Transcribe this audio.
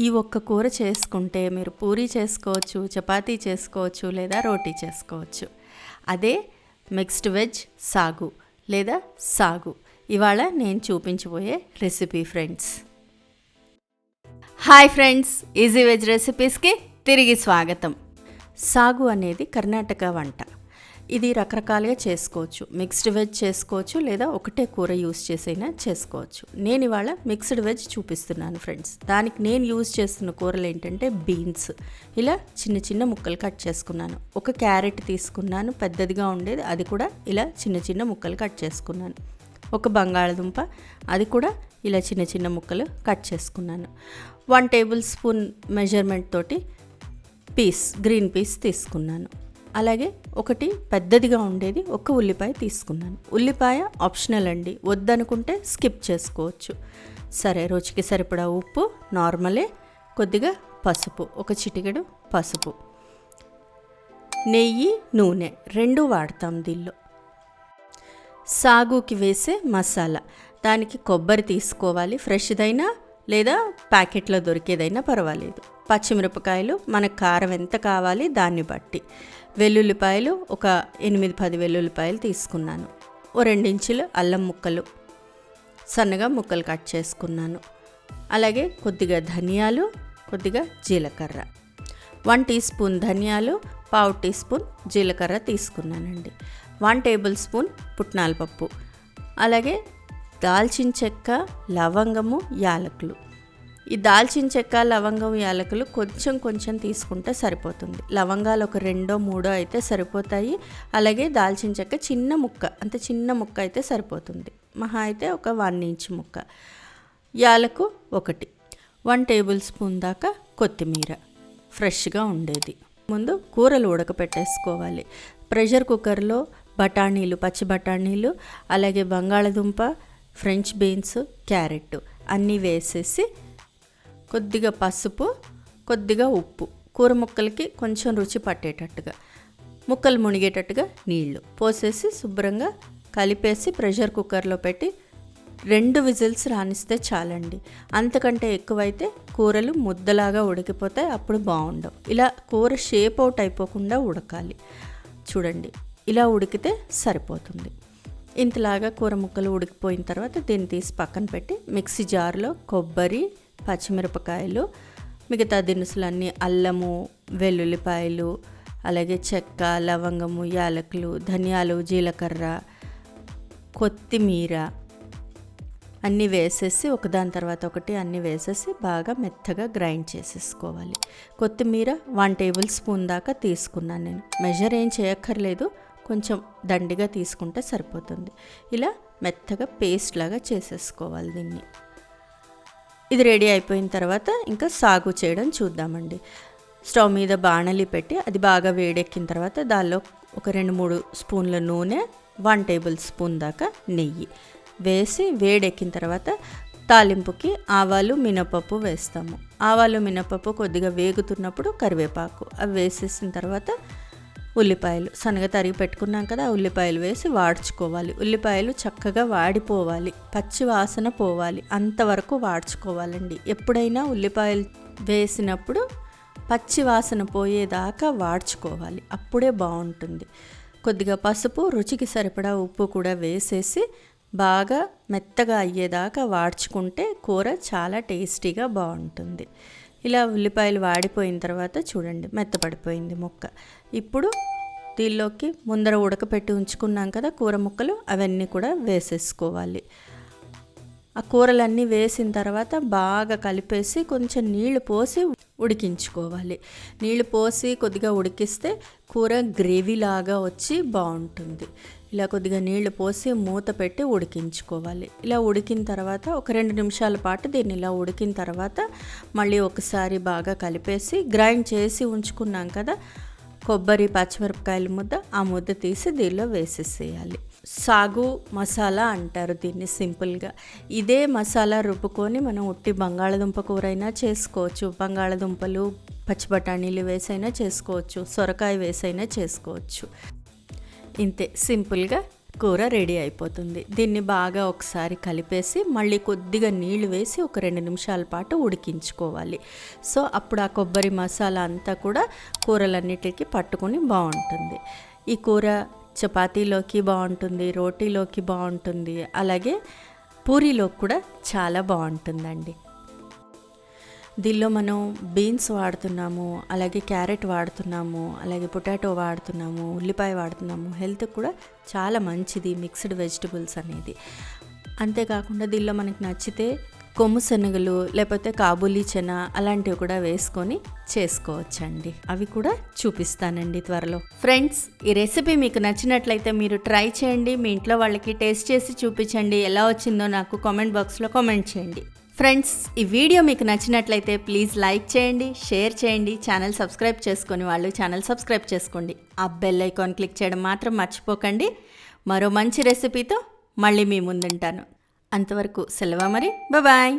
ఈ ఒక్క కూర చేసుకుంటే మీరు పూరీ చేసుకోవచ్చు, చపాతీ చేసుకోవచ్చు, లేదా రోటీ చేసుకోవచ్చు. అదే మిక్స్డ్ వెజ్ సాగు లేదా సాగు. ఇవాళ నేను చూపించబోయే recipe friends. Hi friends, easy veg రెసిపీస్కి తిరిగి స్వాగతం. సాగు అనేది కర్ణాటక వంట. ఇది రకరకాలుగా చేసుకోవచ్చు. మిక్స్డ్ వెజ్ చేసుకోవచ్చు, లేదా ఒకటే కూర యూస్ చేసైనా చేసుకోవచ్చు. నేను ఇవాళ మిక్స్డ్ వెజ్ చూపిస్తున్నాను ఫ్రెండ్స్. దానికి నేను యూజ్ చేస్తున్న కూరలు ఏంటంటే బీన్స్. ఇలా చిన్న చిన్న ముక్కలు కట్ చేసుకున్నాను. ఒక క్యారెట్ తీసుకున్నాను, పెద్దదిగా ఉండేది, అది కూడా ఇలా చిన్న చిన్న ముక్కలు కట్ చేసుకున్నాను. ఒక బంగాళదుంప, అది కూడా ఇలా చిన్న చిన్న ముక్కలు కట్ చేసుకున్నాను. 1 టేబుల్ స్పూన్ మెజర్మెంట్ తోటి గ్రీన్ పీస్ తీసుకున్నాను. అలాగే ఒకటి పెద్దదిగా ఉండేది ఒక ఉల్లిపాయ తీసుకున్నాను. ఉల్లిపాయ ఆప్షనల్ అండి, వద్దనుకుంటే స్కిప్ చేసుకోవచ్చు. సరే, రుచికి సరిపడా ఉప్పు, నార్మలే, కొద్దిగా పసుపు, ఒక చిటికెడు పసుపు, నెయ్యి, నూనె 2 వాడతాం దీనిలో. సాగుకి వేసే మసాలా, దానికి కొబ్బరి తీసుకోవాలి, ఫ్రెష్దైనా లేదా ప్యాకెట్లో దొరికేదైనా పర్వాలేదు. పచ్చిమిరపకాయలు మనకు కారం ఎంత కావాలి దాన్ని బట్టి. వెల్లుల్లిపాయలు ఒక 8-10 వెల్లుల్లిపాయలు తీసుకున్నాను. ఓ 2 ఇంచులు అల్లం ముక్కలు సన్నగా ముక్కలు కట్ చేసుకున్నాను. అలాగే కొద్దిగా ధనియాలు, కొద్దిగా జీలకర్ర, 1 టీ స్పూన్ ధనియాలు, 1/2 టీ స్పూన్ జీలకర్ర తీసుకున్నానండి. 1 టేబుల్ స్పూన్ పుట్నాల పప్పు, అలాగే దాల్చిన చెక్క, లవంగము, యాలకులు. ఈ దాల్చిన చెక్క, లవంగం, యాలకులు కొంచెం తీసుకుంటే సరిపోతుంది. లవంగాలు ఒక 2-3 అయితే సరిపోతాయి. అలాగే దాల్చిన చెక్క చిన్న ముక్క, అంత చిన్న ముక్క అయితే సరిపోతుంది. మహా అయితే ఒక 1 ఇంచ్ ముక్క. యాలకు 1 టేబుల్ స్పూన్ దాకా కొత్తిమీర ఫ్రెష్గా ఉండేది. ముందు కూరలు ఉడకపెట్టేసుకోవాలి. ప్రెషర్ కుక్కర్లో బఠానీలు, పచ్చి బఠానీలు, అలాగే బంగాళదుంప, ఫ్రెంచ్ బీన్స్, క్యారెట్ అన్నీ వేసేసి కొద్దిగా పసుపు, కొద్దిగా ఉప్పు, కూర ముక్కలకి కొంచెం రుచి పట్టేటట్టుగా, ముక్కలు మునిగేటట్టుగా నీళ్లు పోసేసి శుభ్రంగా కలిపేసి ప్రెషర్ కుక్కర్లో పెట్టి 2 విజిల్స్ రానిస్తే చాలండి. అంతకంటే ఎక్కువైతే కూరలు ముద్దలాగా ఉడికిపోతాయి, అప్పుడు బాగుండవు. ఇలా కూర షేప్ అవుట్ అయిపోకుండా ఉడకాలి. చూడండి, ఇలా ఉడికితే సరిపోతుంది. ఇంతలాగా కూర ముక్కలు ఉడికిపోయిన తర్వాత దీన్ని తీసి పక్కన పెట్టి మిక్సీ జార్లో కొబ్బరి, పచ్చిమిరపకాయలు, మిగతా దినుసులన్నీ, అల్లము, వెల్లుల్లిపాయలు, అలాగే చెక్క, లవంగము, యాలకులు, ధనియాలు, జీలకర్ర, కొత్తిమీర అన్నీ వేసేసి ఒకదాని తర్వాత ఒకటి అన్నీ వేసేసి బాగా మెత్తగా గ్రైండ్ చేసేసుకోవాలి. కొత్తిమీర 1 టేబుల్ స్పూన్ దాకా తీసుకున్నాను నేను. మెజర్ ఏం చేయక్కర్లేదు, కొంచెం దండిగా తీసుకుంటే సరిపోతుంది. ఇలా మెత్తగా పేస్ట్ లాగా చేసేసుకోవాలి దీన్ని. ఇది రెడీ అయిపోయిన తర్వాత ఇంకా సాగు చేయడం చూద్దామండి. స్టవ్ మీద బాణలి పెట్టి అది బాగా వేడెక్కిన తర్వాత దానిలో ఒక 2-3 స్పూన్ల నూనె, 1 టేబుల్ స్పూన్ దాకా నెయ్యి వేసి వేడెక్కిన తర్వాత తాలింపుకి ఆవాలు, మినపప్పు వేస్తాము. ఆవాలు, మినపప్పు కొద్దిగా వేగుతున్నప్పుడు కరివేపాకు అవి వేసేసిన తర్వాత ఉల్లిపాయలు సన్నగా తరిగి పెట్టుకున్నాం కదా, ఆ ఉల్లిపాయలు వేసి వాడ్చుకోవాలి. ఉల్లిపాయలు చక్కగా వాడిపోవాలి, పచ్చి వాసన పోవాలి, అంతవరకు వాడ్చుకోవాలండి. ఎప్పుడైనా ఉల్లిపాయలు వేసినప్పుడు పచ్చి వాసన పోయేదాకా వాడ్చుకోవాలి, అప్పుడే బాగుంటుంది. కొద్దిగా పసుపు, రుచికి సరిపడా ఉప్పు కూడా వేసేసి బాగా మెత్తగా అయ్యేదాకా వాడ్చుకుంటే కూర చాలా టేస్టీగా బాగుంటుంది. ఇలా ఉల్లిపాయలు వాడిపోయిన తర్వాత చూడండి మెత్తపడిపోయింది ముక్క. ఇప్పుడు దీనిలోకి ముందర ఉడకపెట్టి ఉంచుకున్నాం కదా కూర ముక్కలు, అవన్నీ కూడా వేసేసుకోవాలి. ఆ కూరలన్నీ వేసిన తర్వాత బాగా కలిపేసి కొంచెం నీళ్లు పోసి ఉడికించుకోవాలి. నీళ్లు పోసి కొద్దిగా ఉడికిస్తే కూర గ్రేవీ లాగా వచ్చి బాగుంటుంది. ఇలా కొద్దిగా నీళ్లు పోసి మూత పెట్టి ఉడికించుకోవాలి. ఇలా ఉడికిన తర్వాత ఒక 2 నిమిషాల పాటు దీన్ని ఇలా ఉడికిన తర్వాత మళ్ళీ ఒకసారి బాగా కలిపేసి గ్రైండ్ చేసి ఉంచుకున్నాం కదా కొబ్బరి, పచ్చిమిరపకాయల ముద్ద, ఆ ముద్ద తీసి దీనిలో వేసేసేయాలి. సాగు మసాలా అంటారు దీన్ని సింపుల్గా. ఇదే మసాలా రుబ్బుకొని మనం ఉట్టి బంగాళదుంప కూర అయినా చేసుకోవచ్చు, బంగాళదుంపలు, పచ్చి బఠానీలు వేసైనా చేసుకోవచ్చు, సొరకాయ వేసైనా చేసుకోవచ్చు. ఇంతే సింపుల్గా కూర రెడీ అయిపోతుంది. దీన్ని బాగా ఒకసారి కలిపేసి మళ్ళీ కొద్దిగా నీళ్లు వేసి ఒక 2 నిమిషాల పాటు ఉడికించుకోవాలి. సో అప్పుడు ఆ కొబ్బరి మసాలా అంతా కూడా కూరలన్నిటికీ పట్టుకొని బాగుంటుంది. ఈ కూర చపాతీలోకి బాగుంటుంది, రోటీలోకి బాగుంటుంది, అలాగే పూరీలోకి కూడా చాలా బాగుంటుందండి. దీనిలో మనం బీన్స్ వాడుతున్నాము, అలాగే క్యారెట్ వాడుతున్నాము, అలాగే పొటాటో వాడుతున్నాము, ఉల్లిపాయ వాడుతున్నాము. హెల్త్కి కూడా చాలా మంచిది మిక్స్డ్ వెజిటబుల్స్ అనేది. అంతేకాకుండా దీనిలో మనకి నచ్చితే కొమ్ము శనగలు లేకపోతే కాబూలీ చెన అలాంటివి కూడా వేసుకొని చేసుకోవచ్చండి. అవి కూడా చూపిస్తానండి త్వరలో. ఫ్రెండ్స్, ఈ రెసిపీ మీకు నచ్చినట్లయితే మీరు ట్రై చేయండి. మీ ఇంట్లో వాళ్ళకి టేస్ట్ చేసి చూపించండి. ఎలా వచ్చిందో నాకు కామెంట్ బాక్స్లో కామెంట్ చేయండి. ఫ్రెండ్స్, ఈ వీడియో మీకు నచ్చినట్లయితే ప్లీజ్ లైక్ చేయండి, షేర్ చేయండి. ఛానల్ సబ్స్క్రైబ్ చేసుకొని వాళ్ళు ఛానల్ సబ్స్క్రైబ్ చేసుకోండి. ఆ బెల్ ఐకాన్ క్లిక్ చేయడం మాత్రం మర్చిపోకండి. మరో మంచి రెసిపీతో మళ్ళీ మీ ముందుంటాను. అంతవరకు సెలవు మరి. బాయ్.